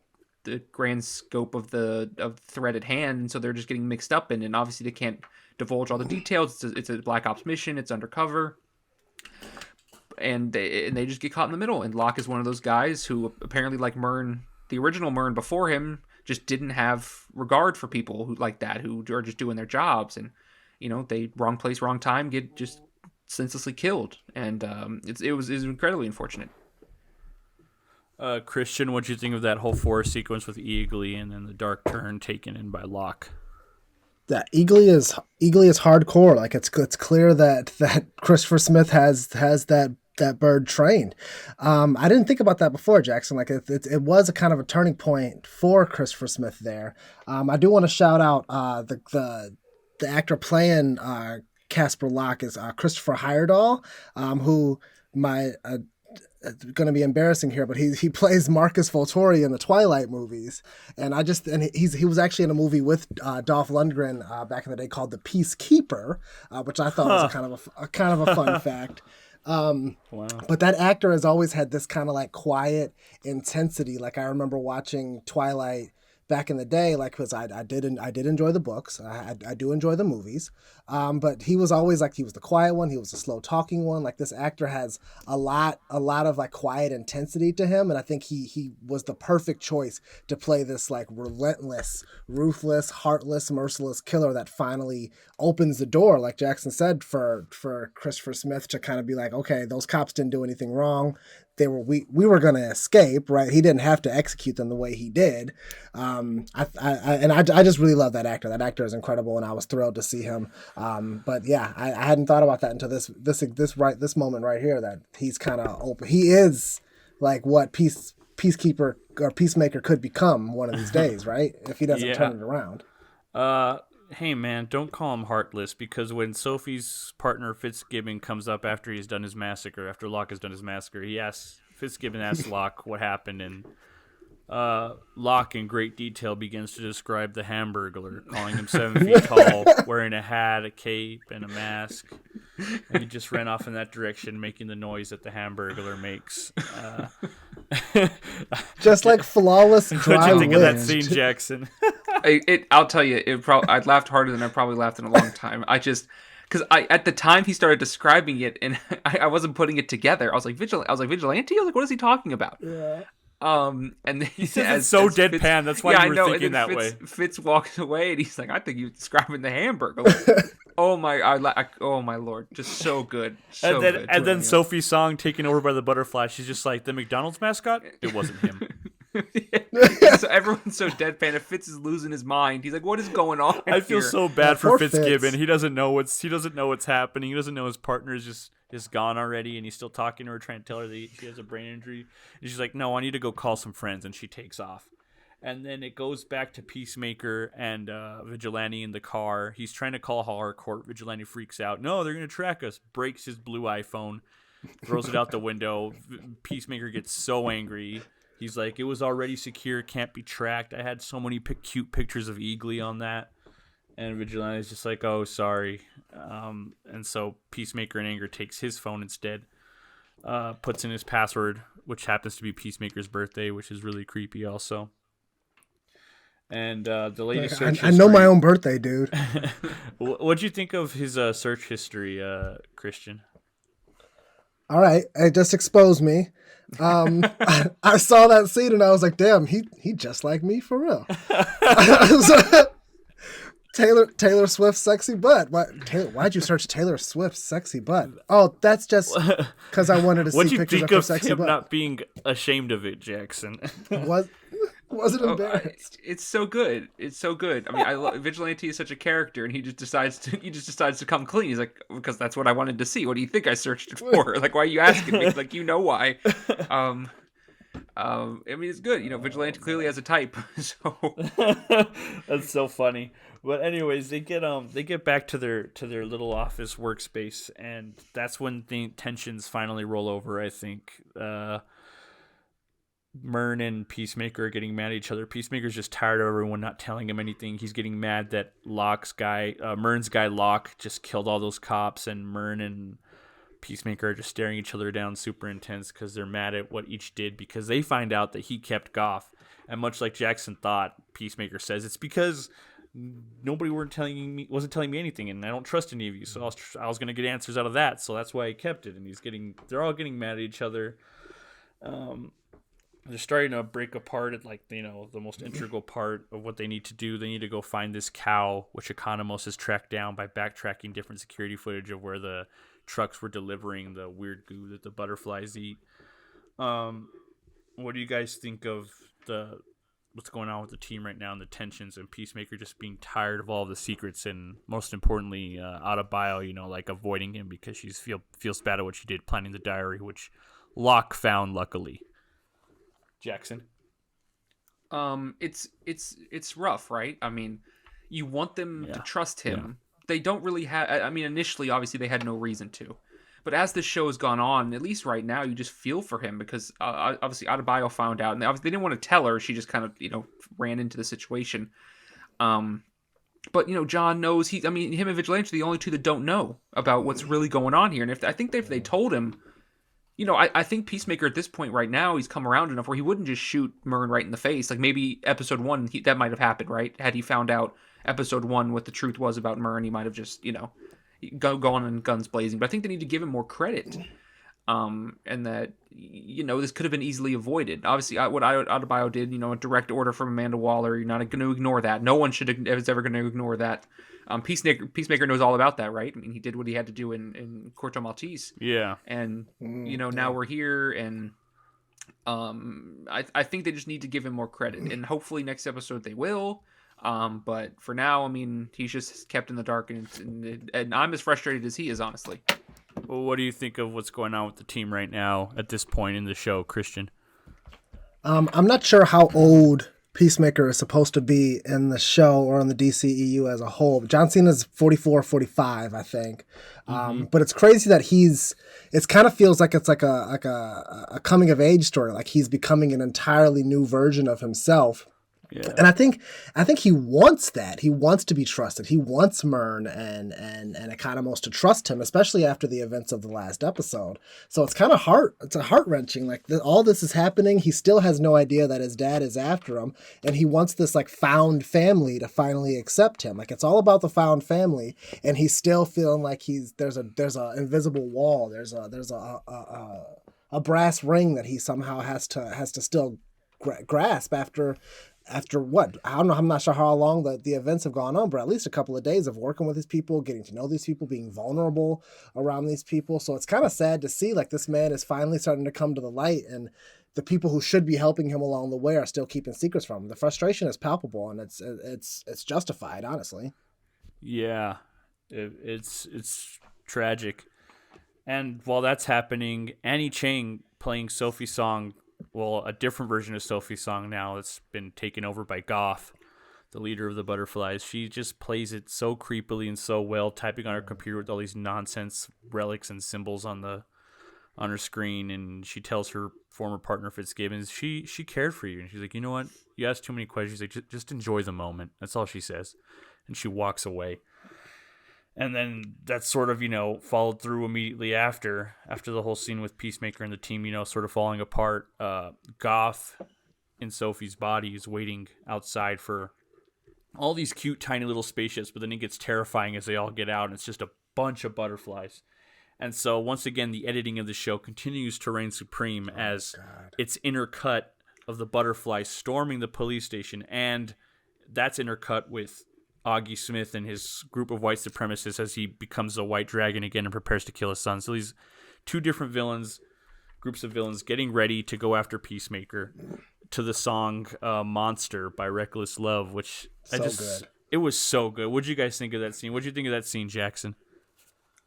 grand scope of the threat at hand, and so they're just getting mixed up in it. And obviously they can't divulge all the details. It's a Black Ops mission. It's undercover. And they just get caught in the middle. And Locke is one of those guys who apparently, like Murn, the original Murn before him, just didn't have regard for people who like that, who are just doing their jobs. And, they wrong place, wrong time, get just senselessly killed. And it was incredibly unfortunate. Christian, what'd you think of that whole forest sequence with Agee and then the dark turn taken in by Locke? That Agee is hardcore. Like it's clear that Christopher Smith has that bird trained. I didn't think about that before, Jackson. Like it was a kind of a turning point for Christopher Smith there. I do want to shout out the actor playing Casper Locke is Christopher Heyerdahl, who going to be embarrassing here, but he plays Marcus Voltori in the Twilight movies, and he was actually in a movie with Dolph Lundgren back in the day called The Peacekeeper, which I thought was a kind of a fun fact. Wow. But that actor has always had this kind of like quiet intensity. Like I remember watching Twilight back in the day, like, because I did enjoy the books. I do enjoy the movies. But he was always like, he was the quiet one. He was the slow talking one. Like this actor has a lot of like quiet intensity to him. And I think he was the perfect choice to play this like relentless, ruthless, heartless, merciless killer that finally opens the door, like Jackson said, for Christopher Smith to kind of be like, okay, those cops didn't do anything wrong. We were going to escape, right? He didn't have to execute them the way he did. I just really love that actor. That actor is incredible, and I was thrilled to see him. But yeah, I hadn't thought about that until this moment right here, that he's kind of open. He is like what Peacekeeper or Peacemaker could become one of these days, right? If he doesn't turn it around. Hey man, don't call him heartless, because when Sophie's partner Fitzgibbon comes up after he's done his massacre, after Locke has done his massacre, Fitzgibbon asks Locke what happened, and Locke in great detail begins to describe the Hamburglar, calling him 7 feet tall, wearing a hat, a cape, and a mask. And he just ran off in that direction, making the noise that the Hamburglar makes. Just like flawless dry What'd you think of that wind. scene, Jackson? I'll tell you, I laughed harder than I probably laughed in a long time. Because at the time he started describing it, and I wasn't putting it together. I was like, Vigilante? I was like, what is he talking about? Yeah. And then He says it's so deadpan. That's why you were thinking that way. Fitz walks away, and he's like, "I think you're describing the hamburger." Like, oh my lord, just so good. And then Sophie Song taken over by the butterfly. She's just like, the McDonald's mascot. It wasn't him. So everyone's so deadpan. If Fitz is losing his mind, he's like, "What is going on?" I feel here? so bad for poor Fitzgibbon. Fitz. He doesn't know what's happening. He doesn't know his partner is just gone already, and he's still talking to her, trying to tell her that she has a brain injury. And she's like, "No, I need to go call some friends," and she takes off. And then it goes back to Peacemaker and Vigilante in the car. He's trying to call Harcourt. Vigilante freaks out. No, they're going to track us. Breaks his blue iPhone. Throws it out the window. Peacemaker gets so angry. He's like, it was already secure. Can't be tracked. I had so many cute pictures of Eagly on that. And Vigilante's just like, oh, sorry. And so Peacemaker in anger takes his phone instead. Puts in his password, which happens to be Peacemaker's birthday, which is really creepy also. And the latest search I know my own birthday, dude. What'd you think of his search history, Christian? All right, it just exposed me. I saw that scene and I was like, damn, he just like me for real. Taylor Swift's sexy butt. Why'd you search Taylor Swift's sexy butt? Oh, that's just because I wanted to see pictures of her sexy butt. What'd you think of him not being ashamed of it, Jackson? Wasn't embarrassed. It's so good. It's so good. I mean, Vigilante is such a character, and he just decides to come clean. He's like, because that's what I wanted to see. What do you think I searched it for? Like, why are you asking me? Like, you know why? I mean, it's good. You know, Vigilante clearly has a type. So that's so funny. But anyways, they get back to their little office workspace, and that's when the tensions finally roll over. I think. Murn and Peacemaker are getting mad at each other. Peacemaker's just tired of everyone not telling him anything. He's getting mad that Murn's guy Locke just killed all those cops, and Murn and Peacemaker are just staring each other down super intense because they're mad at what each did because they find out that he kept Goff. And much like Jackson thought, Peacemaker says, it's because nobody wasn't telling me anything, and I don't trust any of you, so I was going to get answers out of that, so that's why I kept it. And they're all getting mad at each other. They're starting to break apart at the most integral part of what they need to do. They need to go find this cow, which Economos has tracked down by backtracking different security footage of where the trucks were delivering the weird goo that the butterflies eat. What do you guys think of what's going on with the team right now and the tensions and Peacemaker just being tired of all of the secrets and most importantly, Adebayo, avoiding him because she feels bad at what she did, planning the diary, which Locke found luckily. Jackson. It's rough, right? I mean, you want them to trust him. Yeah. They don't really have. I mean, initially, obviously, they had no reason to, but as this show has gone on, at least right now, you just feel for him because obviously Adebayo found out, and they didn't want to tell her. She just kind of ran into the situation. But John knows. Him and Vigilante are the only two that don't know about what's really going on here. And if they told him. I think Peacemaker at this point right now, he's come around enough where he wouldn't just shoot Murn right in the face. Like maybe episode 1, that might have happened, right? Had he found out episode 1 what the truth was about Murn, he might have just, gone in guns blazing. But I think they need to give him more credit. And that, this could have been easily avoided. Obviously, what Adebayo did, a direct order from Amanda Waller, you're not going to ignore that. No one is ever going to ignore that. Peacemaker knows all about that, right? I mean, he did what he had to do in Corto Maltese. Yeah. And, now we're here, and I think they just need to give him more credit. And hopefully next episode they will. But for now, I mean, he's just kept in the dark, and I'm as frustrated as he is, honestly. Well, what do you think of what's going on with the team right now at this point in the show, Christian? I'm not sure how old Peacemaker is supposed to be in the show or in the DCEU as a whole. John Cena's 44, 45, I think. But it's crazy that it kind of feels like it's like a coming of age story. Like he's becoming an entirely new version of himself. Yeah. And I think he wants that. He wants to be trusted. He wants Murn and Economos to trust him, especially after the events of the last episode. So it's kind of heart-wrenching. Like all this is happening. He still has no idea that his dad is after him, and he wants this like found family to finally accept him. Like it's all about the found family, and he's still feeling like there's a invisible wall. There's a brass ring that he somehow has to still grasp after what? I don't know. I'm not sure how long the events have gone on, but at least a couple of days of working with these people, getting to know these people, being vulnerable around these people. So it's kind of sad to see like this man is finally starting to come to the light, and the people who should be helping him along the way are still keeping secrets from him. The frustration is palpable, and it's justified, honestly. Yeah, it's tragic. And while that's happening, Annie Chang playing Sophie's song, well, a different version of Sophie's song now that's been taken over by Goth, the leader of the Butterflies. She just plays it so creepily and so well, typing on her computer with all these nonsense relics and symbols on her screen. And she tells her former partner Fitzgibbons she cared for you, and she's like, you know what? You asked too many questions. She's like, just enjoy the moment. That's all she says, and she walks away. And then that's sort of, followed through immediately after the whole scene with Peacemaker and the team, sort of falling apart. Goth in Sophie's body is waiting outside for all these cute, tiny little spaceships, but then it gets terrifying as they all get out, and it's just a bunch of butterflies. And so, once again, the editing of the show continues to reign supreme as it's intercut of the butterflies storming the police station, and that's intercut with Agee Smith and his group of white supremacists as he becomes a white dragon again and prepares to kill his son. So these two different groups of villains getting ready to go after Peacemaker to the song Monster by Reckless Love, which good. It was so good. What did you guys think of that scene? What did you think of that scene, Jackson?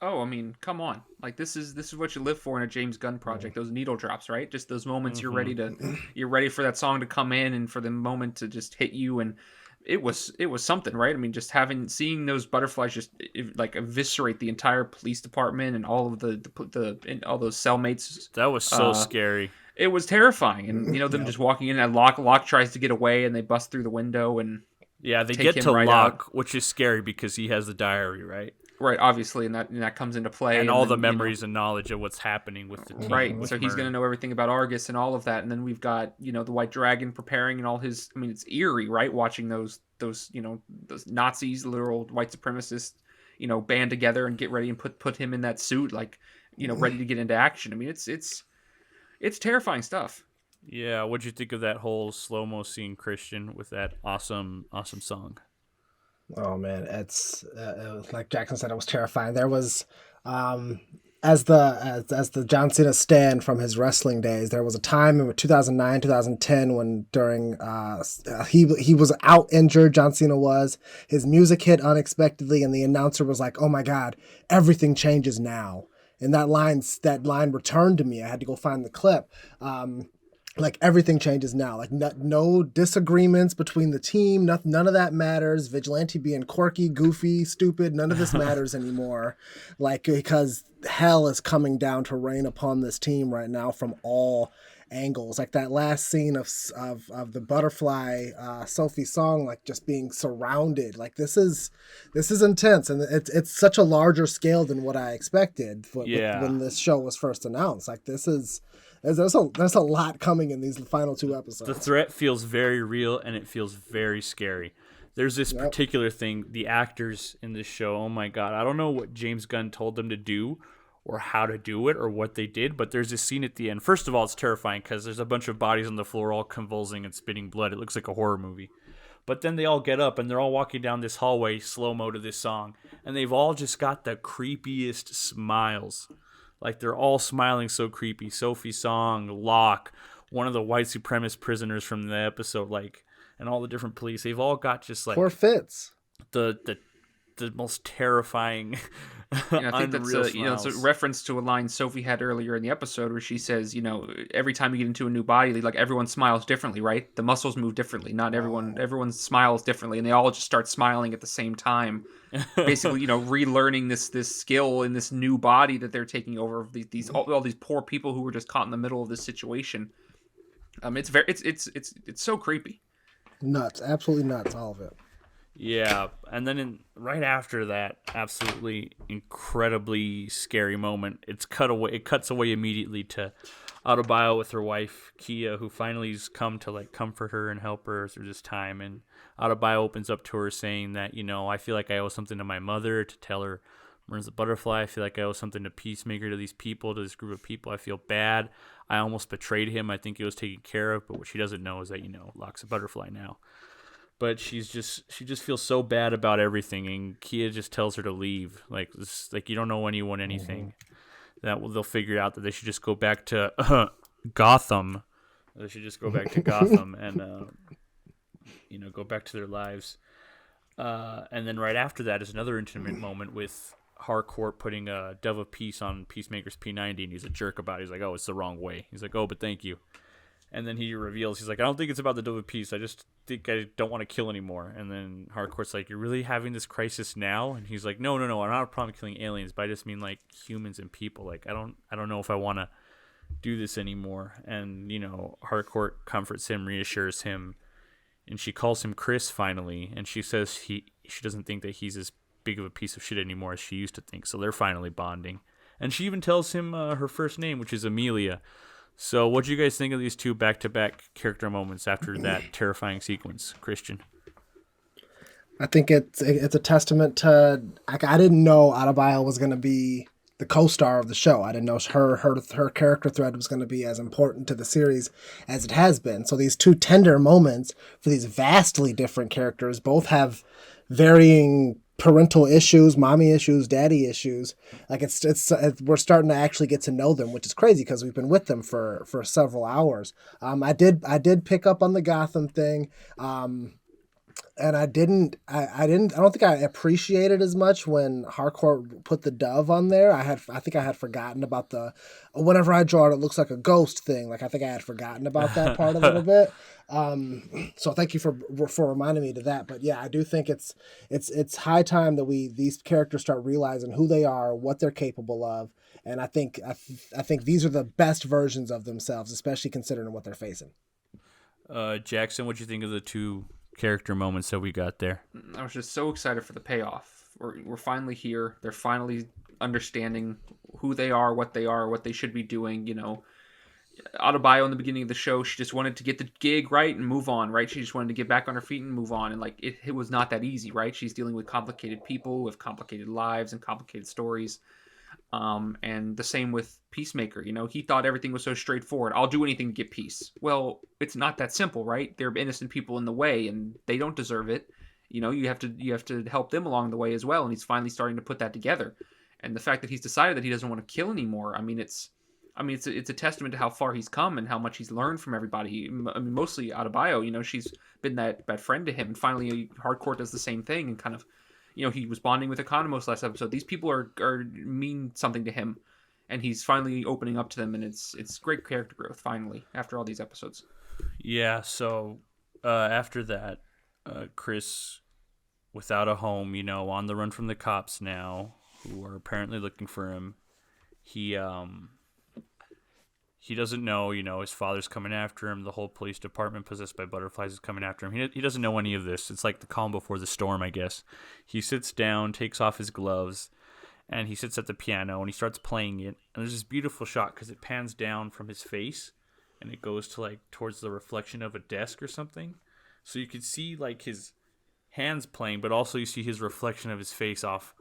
Oh, I mean, come on! Like this is what you live for in a James Gunn project. Those needle drops, right? Just those moments you're ready for that song to come in and for the moment to just hit you. And it was something, right? I mean, just seeing those butterflies just like eviscerate the entire police department and all of and all those cellmates. That was so scary. It was terrifying, and them just walking in, and Locke tries to get away, and they bust through the window, and they get to Locke, which is scary because he has the diary, right? Right, obviously, and that comes into play, and all the memories and knowledge of what's happening with the team. Right, so he's going to know everything about Argus and all of that, and then we've got the White Dragon preparing and all his. I mean, it's eerie, right? Watching those those Nazis, literal white supremacists, band together and get ready and put him in that suit, like ready to get into action. I mean, it's terrifying stuff. Yeah, what'd you think of that whole slow-mo scene, Christian, with that awesome song? Oh man, it's like Jackson said, it was terrifying. There was, as the John Cena stan from his wrestling days, there was a time in 2009, 2010 when during he was out injured. John Cena was. His music hit unexpectedly, and the announcer was like, "Oh my God, everything changes now." And that line returned to me. I had to go find the clip. Like everything changes now. Like no disagreements between the team. None of that matters. Vigilante being quirky, goofy, stupid. None of this matters anymore. Like because hell is coming down to rain upon this team right now from all angles. Like that last scene of the butterfly Sophie song, like just being surrounded. Like this is intense, and it's such a larger scale than what I expected when this show was first announced. Like there's a lot coming in these final two episodes. The threat feels very real, and it feels very scary. There's this particular thing, the actors in this show, oh my God, I don't know what James Gunn told them to do or how to do it or what they did, but there's this scene at the end. First of all, it's terrifying because there's a bunch of bodies on the floor all convulsing and spitting blood. It looks like a horror movie. But then they all get up, and they're all walking down this hallway slow-mo to this song, and they've all just got the creepiest smiles. Like, they're all smiling so creepy. Sophie's song, Locke, one of the white supremacist prisoners from the episode, like, and all the different police. They've all got just, like... Poor Fitz. The most terrifying, I think that's it's a reference to a line Sophie had earlier in the episode where she says, every time you get into a new body, like, everyone smiles differently, right? The muscles move differently. Not everyone smiles differently, and they all just start smiling at the same time. Basically, relearning this skill in this new body that they're taking over. All these poor people who were just caught in the middle of this situation. It's so creepy. Nuts, absolutely nuts, all of it. Yeah, and then right after that absolutely incredibly scary moment, it cuts away immediately to Adebayo with her wife Kia, who finally's come to like comfort her and help her through this time. And Adebayo opens up to her saying that, I feel like I owe something to my mother to tell her Murn's a butterfly. I feel like I owe something to Peacemaker, to these people, to this group of people. I feel bad. I almost betrayed him. I think he was taken care of, but what she doesn't know is that, Locke's a butterfly now. But she just feels so bad about everything, and Kia just tells her to leave. Like you don't know anyone anything. They'll figure out that they should just go back to Gotham They should just go back to Gotham and go back to their lives. And then right after that is another intimate moment with Harcourt putting a Dove of Peace on Peacemaker's P90, and he's a jerk about it. He's like, oh, it's the wrong way. He's like, oh, but thank you. And then he reveals, he's like, I don't think it's about the Dove of Peace. I just think I don't want to kill anymore. And then Harcourt's like, you're really having this crisis now? And he's like, no, I don't have a problem killing aliens, but I just mean like humans and people. Like, I don't know if I want to do this anymore. And, Harcourt comforts him, reassures him, and she calls him Chris finally. And she says she doesn't think that he's as big of a piece of shit anymore as she used to think. So they're finally bonding. And she even tells him her first name, which is Amelia. So what do you guys think of these two back-to-back character moments after that terrifying sequence, Christian? I think it's a testament to, like, I didn't know Adebayo was going to be the co-star of the show. I didn't know her character thread was going to be as important to the series as it has been. So these two tender moments for these vastly different characters, both have varying parental issues, mommy issues, daddy issues. Like it's we're starting to actually get to know them, which is crazy because we've been with them for several hours. I did pick up on the Gotham thing. And I don't think I appreciated as much when Harcourt put the dove on there. I think I had forgotten about the, whenever I draw it, it looks like a ghost thing. Like I think I had forgotten about that part a little bit. So thank you for reminding me to that. But yeah, I do think it's high time that these characters start realizing who they are, what they're capable of. And I think these are the best versions of themselves, especially considering what they're facing. Jackson, what do you think of the two character moments that we got there? I was just so excited for the payoff. We're finally here. They're finally understanding who they are, what they should be doing. Adebayo in the beginning of the show, she just wanted to get the gig right and move on, right? She just wanted to get back on her feet and move on. And like it was not that easy, right? She's dealing with complicated people with complicated lives and complicated stories. And the same with Peacemaker. He thought everything was so straightforward. I'll do anything to get peace. Well, it's not that simple, right? There are innocent people in the way, and they don't deserve it. You have to help them along the way as well. And he's finally starting to put that together. And the fact that he's decided that he doesn't want to kill anymore. It's a testament to how far he's come and how much he's learned from everybody. Mostly Adebayo. She's been that friend to him. And finally, Harcourt does the same thing and kind of. He was bonding with Economos last episode. These people are mean something to him, and he's finally opening up to them, and it's great character growth finally after all these episodes. Yeah. So after that, Chris, without a home, on the run from the cops now, who are apparently looking for him. He doesn't know, his father's coming after him. The whole police department possessed by butterflies is coming after him. He doesn't know any of this. It's like the calm before the storm, I guess. He sits down, takes off his gloves, and he sits at the piano, and he starts playing it. And there's this beautiful shot because it pans down from his face, and it goes to towards the reflection of a desk or something. So you could see his hands playing, but also you see his reflection of his face off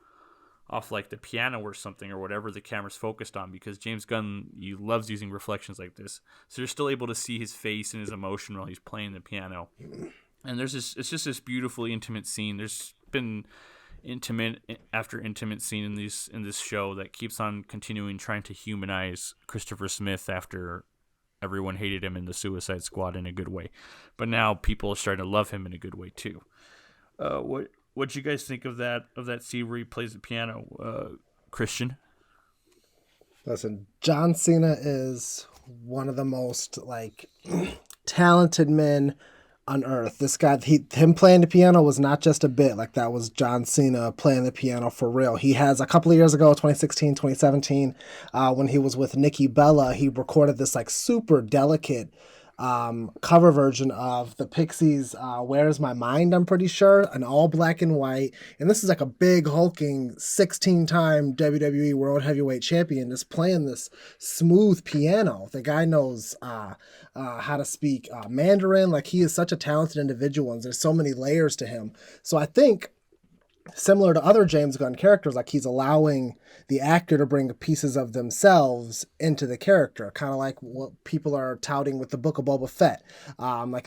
the piano or something or whatever the camera's focused on, because James Gunn, he loves using reflections like this. So you're still able to see his face and his emotion while he's playing the piano. And it's just this beautifully intimate scene. There's been intimate after intimate scene in this show that keeps on continuing trying to humanize Christopher Smith after everyone hated him in the Suicide Squad in a good way. But now people are starting to love him in a good way too. What'd you guys think of that scene where he plays the piano, Christian? Listen, John Cena is one of the most talented men on earth. This guy, him playing the piano was not just a bit. That was John Cena playing the piano for real. He has a couple of years ago, 2016, 2017, when he was with Nikki Bella, he recorded this super delicate cover version of the Pixies' Where's My Mind, I'm pretty sure, an all black and white. And this is a big hulking 16-time WWE World Heavyweight Champion just playing this smooth piano. The guy knows how to speak Mandarin. He is such a talented individual, and there's so many layers to him. So I think, similar to other James Gunn characters, he's allowing the actor to bring pieces of themselves into the character, kind of like what people are touting with the Book of Boba Fett.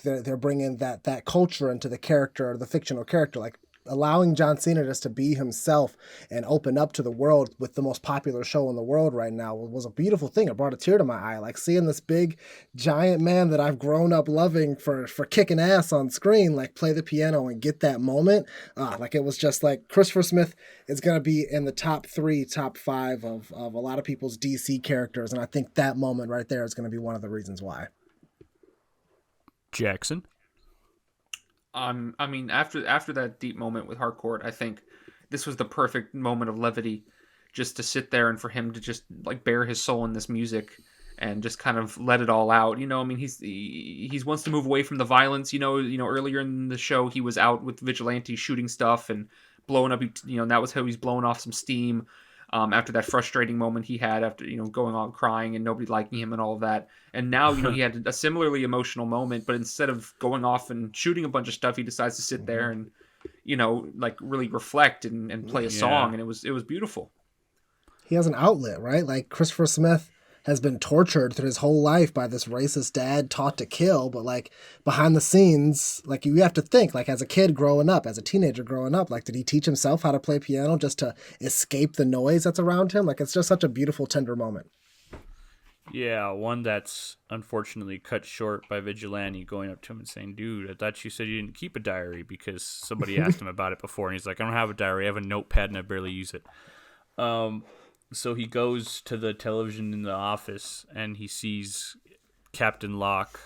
They're bringing that culture into the character, the fictional character. allowing John Cena just to be himself and open up to the world with the most popular show in the world right now was a beautiful thing. It brought a tear to my eye. Like seeing this big giant man that I've grown up loving for kicking ass on screen, like play the piano and get that moment. Like it was just like Christopher Smith is going to be in the top 3, top 5 of a lot of people's DC characters. And I think that moment right there is going to be one of the reasons why. Jackson? I mean, after that deep moment with Harcourt, I think this was the perfect moment of levity, just to sit there and for him to just like bare his soul in this music and just kind of let it all out. You know, I mean, he's wants to move away from the violence. You know, earlier in the show he was out with Vigilante shooting stuff and blowing up. You know, and that was how he's blowing off some steam. After that frustrating moment he had after, going on crying and nobody liking him and all of that. And now, he had a similarly emotional moment, but instead of going off and shooting a bunch of stuff, he decides to sit there and, like really reflect and play a song. And it was beautiful. He has an outlet, right? Like Christopher Smith has been tortured through his whole life by this racist dad taught to kill, but like behind the scenes, like you have to think, like as a kid growing up, as a teenager growing up, like did he teach himself how to play piano just to escape the noise that's around him? Like it's just such a beautiful, tender moment. Yeah, one that's unfortunately cut short by Vigilante going up to him and saying, "Dude, I thought you said you didn't keep a diary," because somebody asked him about it before, and he's like, "I don't have a diary, I have a notepad and I barely use it." So he goes to the television in the office and he sees Captain Locke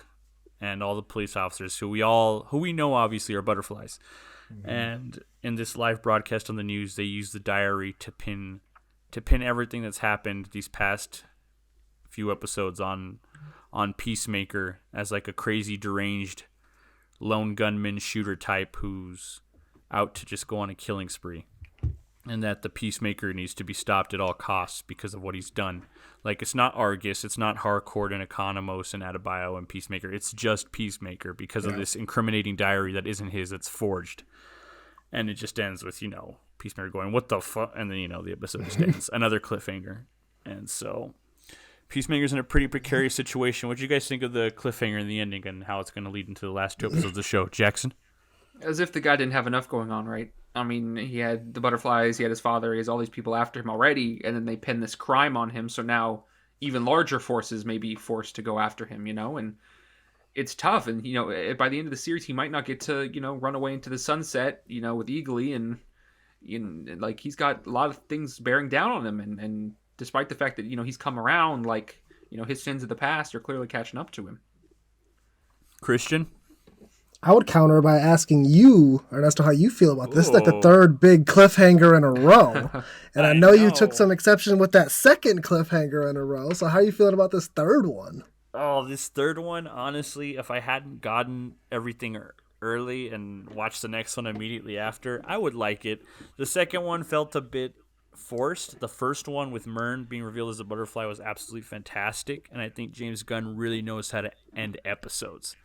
and all the police officers who we know obviously are butterflies. Mm-hmm. And in this live broadcast on the news, they use the diary to pin everything that's happened these past few episodes on Peacemaker as like a crazy deranged lone gunman shooter type who's out to just go on a killing spree. And that the Peacemaker needs to be stopped at all costs because of what he's done. Like, it's not Argus, it's not Harcourt and Economos and Adebayo and Peacemaker. It's just Peacemaker because of this incriminating diary that isn't his, it's forged. And it just ends with, Peacemaker going, "What the fuck?" And then, the episode just ends. Another cliffhanger. And so, Peacemaker's in a pretty precarious situation. What do you guys think of the cliffhanger and the ending and how it's going to lead into the last 2 episodes of the show? Jackson? As if the guy didn't have enough going on, right? I mean, he had the butterflies, he had his father, he has all these people after him already, and then they pin this crime on him, so now even larger forces may be forced to go after him, and it's tough. And, by the end of the series, he might not get to, run away into the sunset, with Eagly, and, like, he's got a lot of things bearing down on him, and despite the fact that, he's come around, like, his sins of the past are clearly catching up to him. Christian? I would counter by asking you, Ernesto, how you feel about this. It's like the 3rd big cliffhanger in a row. And I know you took some exception with that 2nd cliffhanger in a row. So how are you feeling about this 3rd one? Oh, this 3rd one, honestly, if I hadn't gotten everything early and watched the next one immediately after, I would like it. The 2nd one felt a bit forced. The first one with Murn being revealed as a butterfly was absolutely fantastic. And I think James Gunn really knows how to end episodes.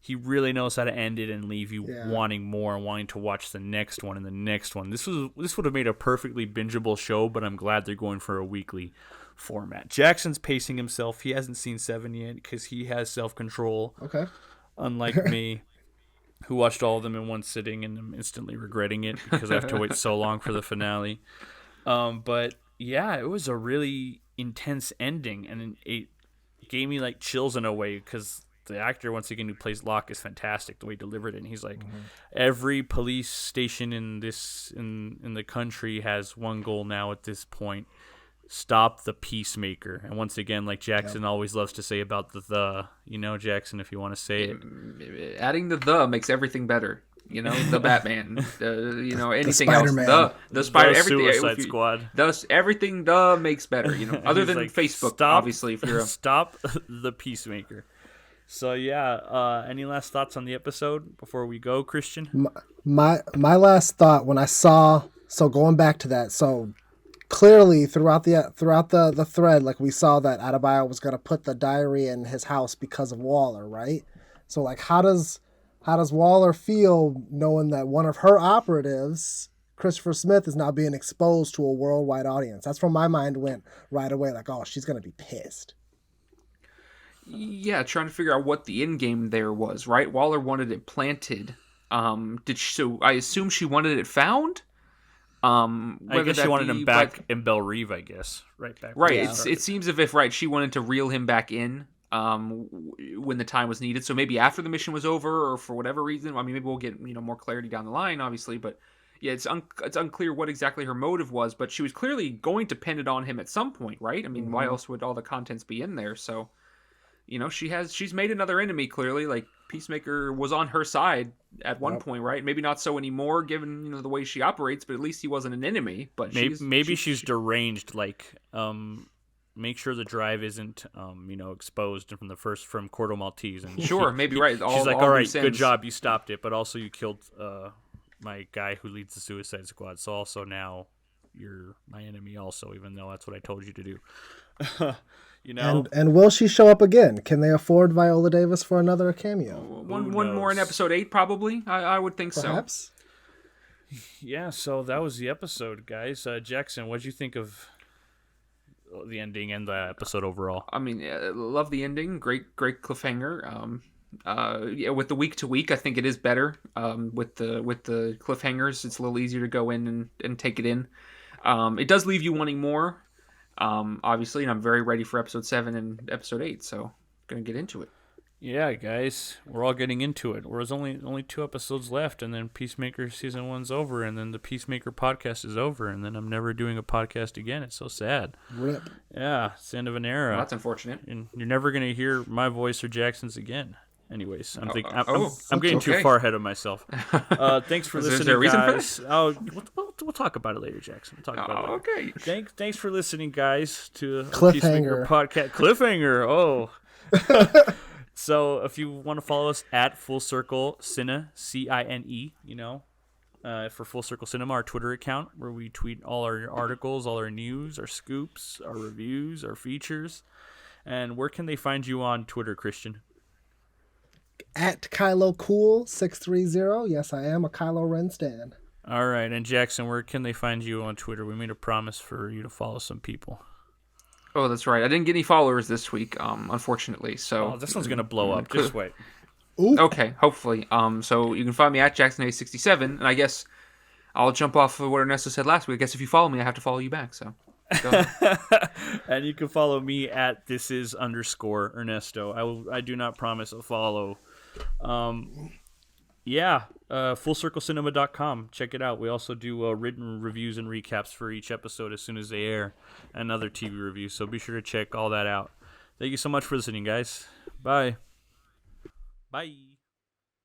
He really knows how to end it and leave you wanting more and wanting to watch the next one and the next one. This would have made a perfectly bingeable show, but I'm glad they're going for a weekly format. Jackson's pacing himself. He hasn't seen 7 yet because he has self-control. Okay. Unlike me, who watched all of them in one sitting and am instantly regretting it because I have to wait so long for the finale. But yeah, it was a really intense ending, and it gave me like chills in a way because the actor, once again, who plays Locke is fantastic. The way he delivered it, and he's like, every police station in the country has one goal now at this point: stop the Peacemaker. And once again, like Jackson always loves to say about the Jackson, if you want to say it, adding the makes everything better. The Batman, anything Spider-Man. else, the Spider, the everything, Suicide Squad. Everything makes better. Other than like, Facebook, obviously. If you're stop the Peacemaker. So yeah, any last thoughts on the episode before we go, Christian? My last thought when I saw, so going back to that, so clearly throughout the thread, like we saw that Adebayo was gonna put the diary in his house because of Waller, right? So like how does Waller feel knowing that one of her operatives, Christopher Smith, is now being exposed to a worldwide audience? That's where my mind went right away, like, oh, she's gonna be pissed. Yeah, trying to figure out what the end game there was, right? Waller wanted it planted So I assume she wanted it found. I guess she wanted him back in Belle Reve, I guess. Right back. Right. Yeah. It seems as if she wanted to reel him back in when the time was needed. So maybe after the mission was over, or for whatever reason. I mean, maybe we'll get more clarity down the line, obviously. But yeah, it's unclear what exactly her motive was. But she was clearly going to pin it on him at some point, right? I mean, why else would all the contents be in there? So she's made another enemy, clearly. Like, Peacemaker was on her side at one point, right? Maybe not so anymore, given the way she operates, but at least he wasn't an enemy. But maybe she's deranged. Like, make sure the drive isn't exposed from Corto Maltese. And sure, maybe right. She's like, all right, good job, you stopped it, but also you killed my guy who leads the Suicide Squad. So also now you're my enemy, also, even though that's what I told you to do. And will she show up again? Can they afford Viola Davis for another cameo? One more in episode 8, probably. I would think Perhaps. So. Yeah, so that was the episode, guys. Jackson, what'd you think of the ending and the episode overall? I mean, love the ending. Great cliffhanger. Yeah, with the week to week, I think it is better. With the cliffhangers, it's a little easier to go in and take it in. It does leave you wanting more. Obviously, and I'm very ready for episode 7 and episode 8, so gonna get into it. Yeah, guys, we're all getting into it. There's only 2 episodes left, and then Peacemaker season 1's over, and then the Peacemaker podcast is over, and then I'm never doing a podcast again. It's so sad. Rip. Yeah, it's the end of an era. Well, that's unfortunate. And you're never gonna hear my voice or Jackson's again. Anyways, I'm I'm getting too far ahead of myself. Thanks for listening, there a reason guys. for this? We'll talk about it later, Jackson. We'll talk about it later. Okay. Thanks for listening, guys, to Cliffhanger podcast. Cliffhanger. Oh. So if you want to follow us at Full Circle Cine, CINE, for Full Circle Cinema, our Twitter account, where we tweet all our articles, all our news, our scoops, our reviews, our features. And where can they find you on Twitter, Christian? At Kylo Cool 630. Yes, I am a Kylo Ren stan. All right, and Jackson, where can they find you on Twitter? We made a promise for you to follow some people. Oh, that's right. I didn't get any followers this week, unfortunaternately. So this one's gonna blow up. Just wait. Ooh. Okay, hopefully. So you can find me at JacksonA67, and I guess I'll jump off of what Ernesto said last week. I guess if you follow me, I have to follow you back. So. Go ahead. And you can follow me at thisis_Ernesto. I do not promise a follow. FullCircleCinema.com. Check it out. We also do written reviews and recaps for each episode as soon as they air, and other TV reviews. So be sure to check all that out. Thank you so much for listening, guys. Bye. Bye.